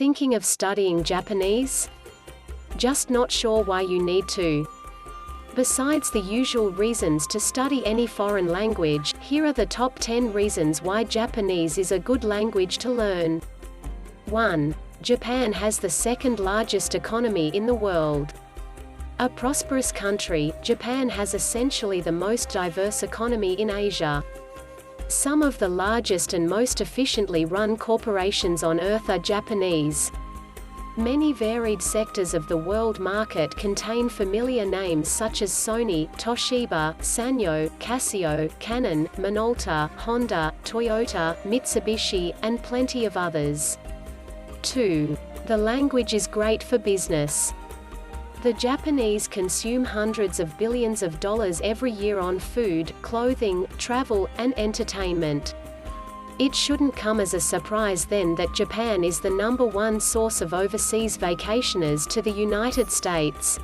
Thinking of studying Japanese? Just not sure why you need to? Besides the usual reasons to study any foreign language, here are the top 10 reasons why Japanese is a good language to learn. 1. Japan has the second largest economy in the world. A prosperous country, Japan has essentially the most diverse economy in Asia. Some of the largest and most efficiently run corporations on Earth are Japanese. Many varied sectors of the world market contain familiar names such as Sony, Toshiba, Sanyo, Casio, Canon, Minolta, Honda, Toyota, Mitsubishi, and plenty of others. 2. The language is great for business. The Japanese consume hundreds of billions of dollars every year on food, clothing, travel, and entertainment. It shouldn't come as a surprise then that Japan is the #1 source of overseas vacationers to the United States.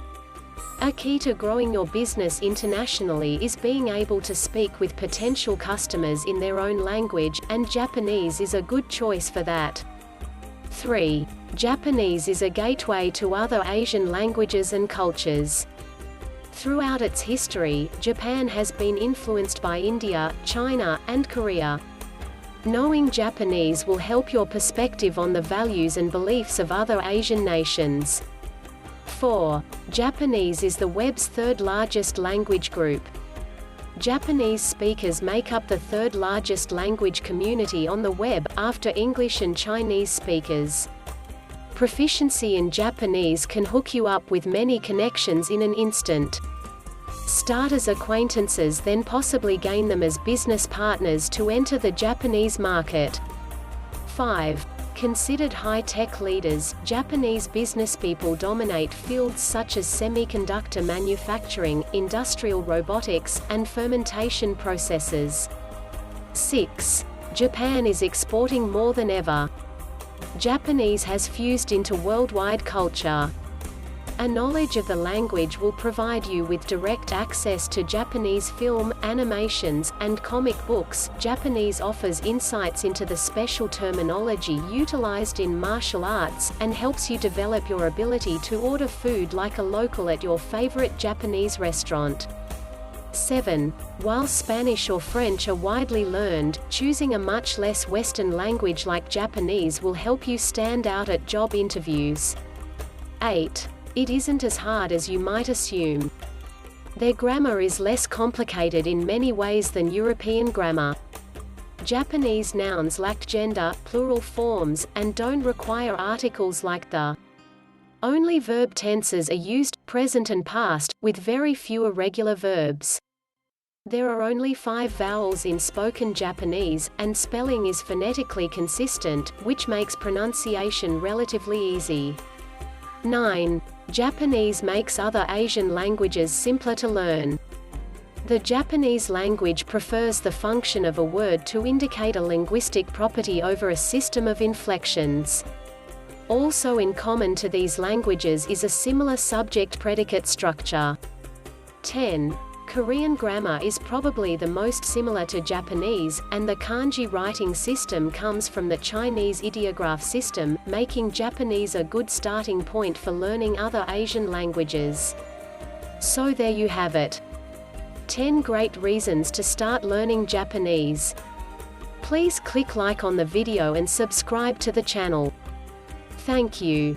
A key to growing your business internationally is being able to speak with potential customers in their own language, and Japanese is a good choice for that. 3. Japanese is a gateway to other Asian languages and cultures. Throughout its history, Japan has been influenced by India, China, and Korea. Knowing Japanese will help your perspective on the values and beliefs of other Asian nations. 4. Japanese is the web's third largest language group. Japanese speakers make up the third largest language community on the web, after English and Chinese speakers. Proficiency in Japanese can hook you up with many connections in an instant. Start as acquaintances, then possibly gain them as business partners to enter the Japanese market. 5. Considered high-tech leaders, Japanese businesspeople dominate fields such as semiconductor manufacturing, industrial robotics, and fermentation processes. 6. Japan is exporting more than ever. Japanese has fused into worldwide culture. A knowledge of the language will provide you with direct access to Japanese film, animations, and comic books. Japanese offers insights into the special terminology utilized in martial arts, and helps you develop your ability to order food like a local at your favorite Japanese restaurant. 7. While Spanish or French are widely learned, choosing a much less Western language like Japanese will help you stand out at job interviews. 8. It isn't as hard as you might assume. Their grammar is less complicated in many ways than European grammar. Japanese nouns lack gender, plural forms, and don't require articles like the. Only verb tenses are used, present and past, with very few irregular verbs. There are only 5 vowels in spoken Japanese, and spelling is phonetically consistent, which makes pronunciation relatively easy. 9. Japanese makes other Asian languages simpler to learn. The Japanese language prefers the function of a word to indicate a linguistic property over a system of inflections. Also in common to these languages is a similar subject-predicate structure. 10. Korean grammar is probably the most similar to Japanese, and the kanji writing system comes from the Chinese ideograph system, making Japanese a good starting point for learning other Asian languages. So there you have it. 10 great reasons to start learning Japanese. Please click like on the video and subscribe to the channel. Thank you.